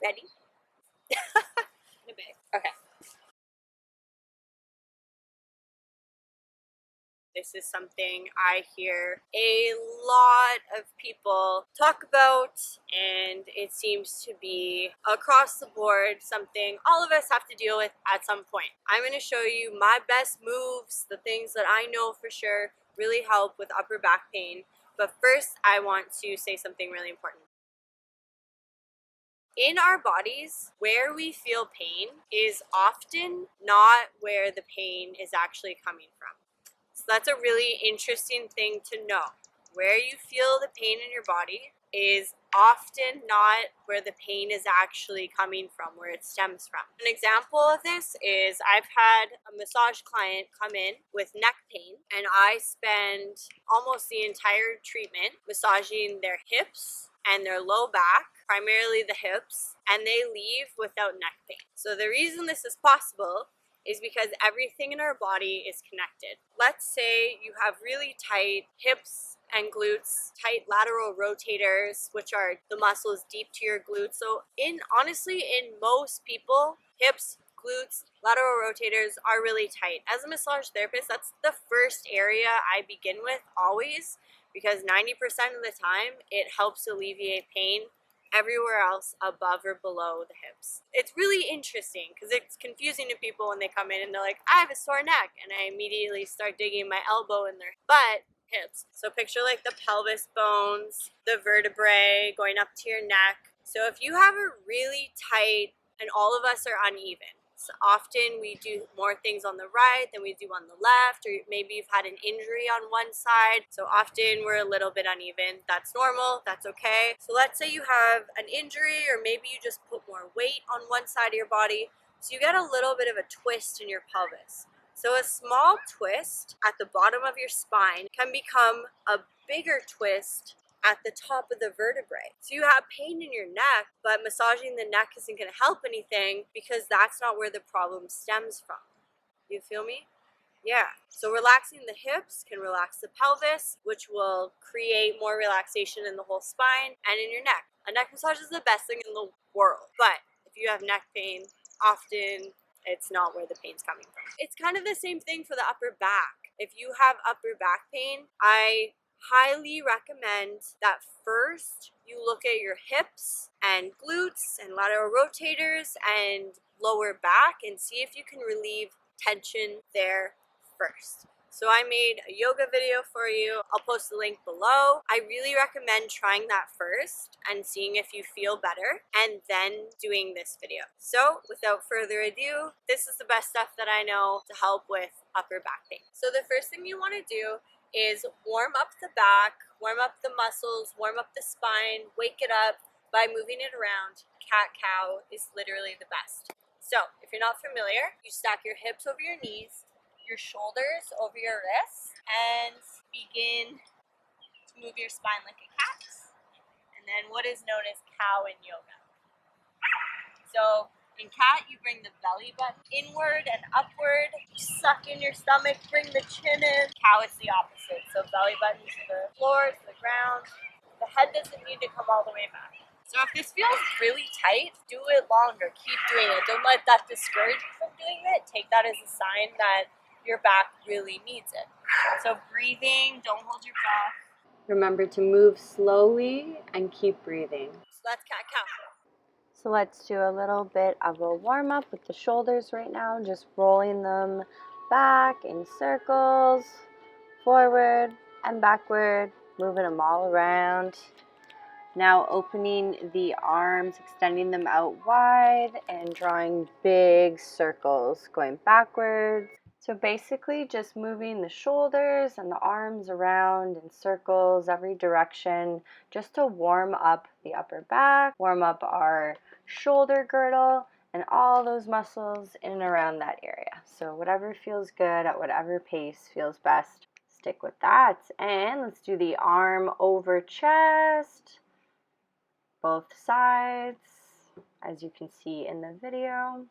Ready? In a bit. Okay. This is something I hear a lot of people talk about, and it seems to be across the board something all of us have to deal with at some point. I'm going to show you my best moves, the things that I know for sure really help with upper back pain. But first, I want to say something really important. In our bodies, where we feel pain is often not where the pain is actually coming from. So that's a really interesting thing to know. Where you feel the pain in your body is often not where the pain is actually coming from, where it stems from. An example of this is I've had a massage client come in with neck pain, and I spend almost the entire treatment massaging their hips and their low back, primarily the hips, and they leave without neck pain. So the reason this is possible is because everything in our body is connected. Let's say you have really tight hips and glutes, tight lateral rotators, which are the muscles deep to your glutes. So honestly, in most people, hips, glutes, lateral rotators are really tight. As a massage therapist, that's the first area I begin with always, because 90% of the time it helps alleviate pain everywhere else above or below the hips. It's really interesting because it's confusing to people when they come in and they're like, I have a sore neck, and I immediately start digging my elbow in their butt, hips. So picture like the pelvis bones, the vertebrae going up to your neck. So if you have a really tight, and all of us are uneven, so often we do more things on the right than we do on the left, or maybe you've had an injury on one side, so often we're a little bit uneven. That's normal, that's okay. So let's say you have an injury, or maybe you just put more weight on one side of your body, so you get a little bit of a twist in your pelvis. So a small twist at the bottom of your spine can become a bigger twist at the top of the vertebrae. So you have pain in your neck, but massaging the neck isn't going to help anything because that's not where the problem stems from. You feel me? Yeah. So relaxing the hips can relax the pelvis, which will create more relaxation in the whole spine and in your neck. A neck massage is the best thing in the world, but if you have neck pain, often it's not where the pain's coming from. It's kind of the same thing for the upper back. If you have upper back pain, I highly recommend that first you look at your hips and glutes and lateral rotators and lower back and see if you can relieve tension there first. So I made a yoga video for you. I'll post the link below. I really recommend trying that first and seeing if you feel better, and then doing this video. So without further ado, this is the best stuff that I know to help with upper back pain. So the first thing you want to do is warm up the back, warm up the muscles, warm up the spine, wake it up by moving it around. Cat-cow is literally the best. So if you're not familiar, you stack your hips over your knees, your shoulders over your wrists, and begin to move your spine like a cat, and then what is known as cow in yoga. So in cat, you bring the belly button inward and upward, you suck in your stomach, bring the chin in. Cow is the opposite, so belly button to the floor, to the ground. The head doesn't need to come all the way back. So if this feels really tight, do it longer, keep doing it. Don't let that discourage you from doing it. Take that as a sign that your back really needs it. So breathing, don't hold your breath. Remember to move slowly and keep breathing. So that's cat-cow. So let's do a little bit of a warm-up with the shoulders right now, just rolling them back in circles, forward and backward, moving them all around. Now opening the arms, extending them out wide and drawing big circles going backwards. So basically just moving the shoulders and the arms around in circles every direction, just to warm up the upper back, warm up our shoulder girdle and all those muscles in and around that area. So whatever feels good at whatever pace feels best, stick with that. And let's do the arm over chest, both sides, as you can see in the video.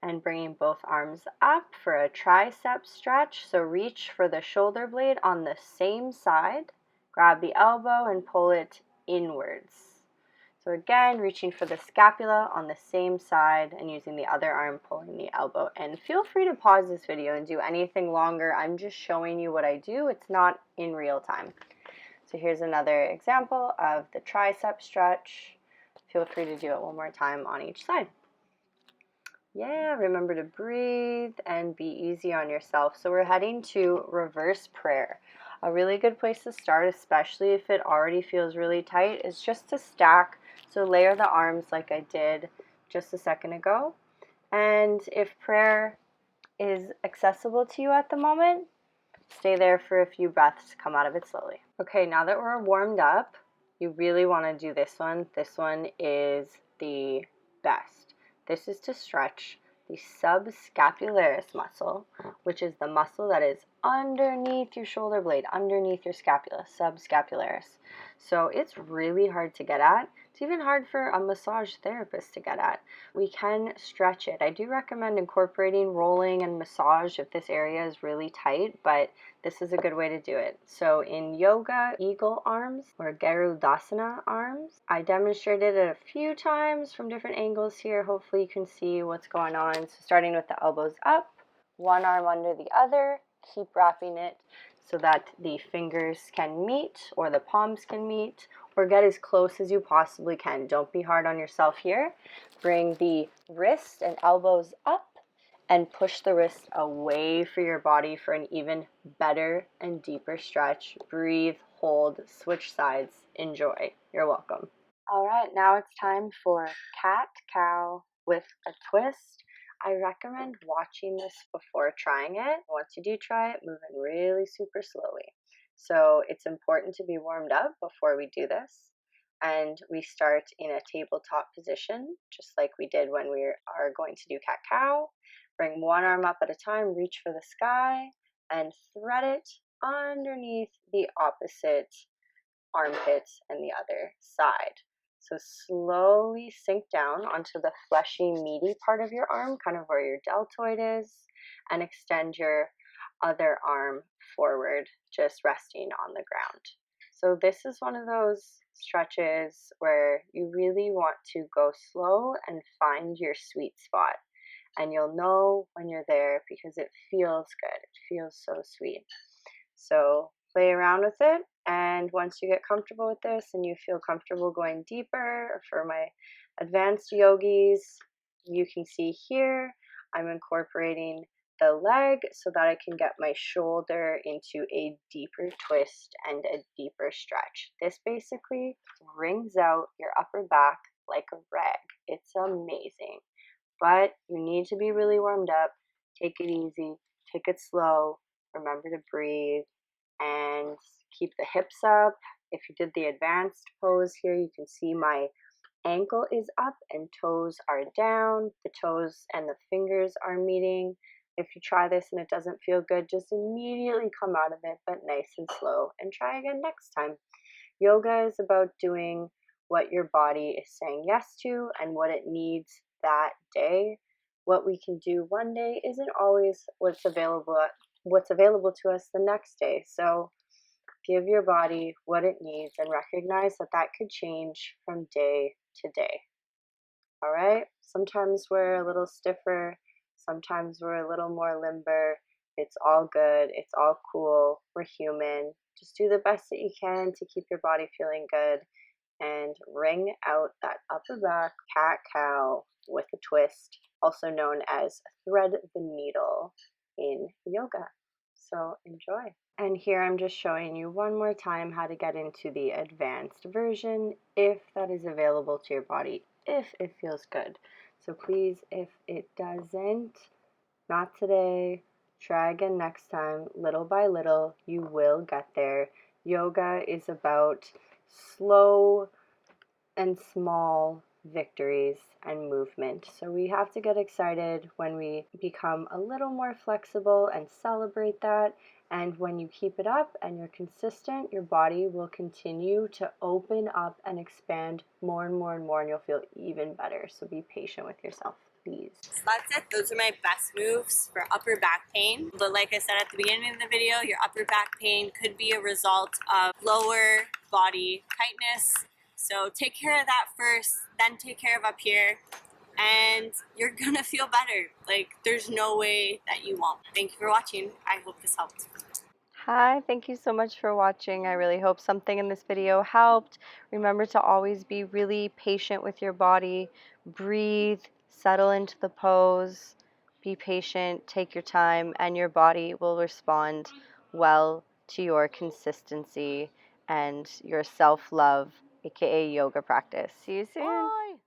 And bringing both arms up for a tricep stretch. So reach for the shoulder blade on the same side. Grab the elbow and pull it inwards. So again, reaching for the scapula on the same side and using the other arm pulling the elbow in. Feel free to pause this video and do anything longer. I'm just showing you what I do. It's not in real time. So here's another example of the tricep stretch. Feel free to do it one more time on each side. Yeah, remember to breathe and be easy on yourself. So we're heading to reverse prayer. A really good place to start, especially if it already feels really tight, is just to stack. So layer the arms like I did just a second ago. And if prayer is accessible to you at the moment, stay there for a few breaths, come out of it slowly. Okay, now that we're warmed up, you really want to do this one. This one is the best. This is to stretch the subscapularis muscle, which is the muscle that is underneath your shoulder blade, underneath your scapula, subscapularis. So it's really hard to get at. It's even hard for a massage therapist to get at. We can stretch it. I do recommend incorporating rolling and massage if this area is really tight, but this is a good way to do it. So in yoga, eagle arms or Garudasana arms, I demonstrated it a few times from different angles here. Hopefully you can see what's going on. So starting with the elbows up, one arm under the other, keep wrapping it so that the fingers can meet or the palms can meet, or get as close as you possibly can. Don't be hard on yourself here. Bring the wrist and elbows up and push the wrist away for your body for an even better and deeper stretch. Breathe, hold, switch sides, enjoy. You're welcome. All right, now it's time for cat-cow with a twist. I recommend watching this before trying it. Once you do try it, move in really super slowly. So it's important to be warmed up before we do this. And we start in a tabletop position, just like we did when we are going to do cat-cow. Bring one arm up at a time, reach for the sky, and thread it underneath the opposite armpits and the other side. So slowly sink down onto the fleshy, meaty part of your arm, kind of where your deltoid is, and extend your other arm forward, just resting on the ground. So this is one of those stretches where you really want to go slow and find your sweet spot. And you'll know when you're there because it feels good. It feels so sweet. So play around with it, and once you get comfortable with this and you feel comfortable going deeper, for my advanced yogis, you can see here I'm incorporating the leg so that I can get my shoulder into a deeper twist and a deeper stretch. This basically wrings out your upper back like a rag. It's amazing. But you need to be really warmed up. Take it easy, take it slow, remember to breathe, and keep the hips up. If you did the advanced pose here, you can see my ankle is up and toes are down. The toes and the fingers are meeting. If you try this and it doesn't feel good, just immediately come out of it, but nice and slow, and try again next time. Yoga is about doing what your body is saying yes to and what it needs that day. What we can do one day isn't always what's available to us the next day. So give your body what it needs and recognize that that could change from day to day. All right? Sometimes we're a little stiffer, sometimes we're a little more limber. It's all good, it's all cool. We're human. Just do the best that you can to keep your body feeling good, and wring out that upper back cat-cow with a twist, also known as thread the needle in yoga. So enjoy. And here I'm just showing you one more time how to get into the advanced version, if that is available to your body, if it feels good. So please, if it doesn't, not today, try again next time. Little by little, you will get there. Yoga is about slow and small victories and movement. So we have to get excited when we become a little more flexible and celebrate that. And when you keep it up and you're consistent, your body will continue to open up and expand more and more and more, and you'll feel even better. So be patient with yourself, please. So that's it. Those are my best moves for upper back pain. But like I said at the beginning of the video, your upper back pain could be a result of lower body tightness, So take care of that first, then take care of up here, and you're gonna feel better. Like, there's no way that you won't. Thank you for watching. I hope this helped. Hi, thank you so much for watching. I really hope something in this video helped. Remember to always be really patient with your body. Breathe, settle into the pose, be patient, take your time, and your body will respond well to your consistency and your self-love, aka yoga practice. See you soon.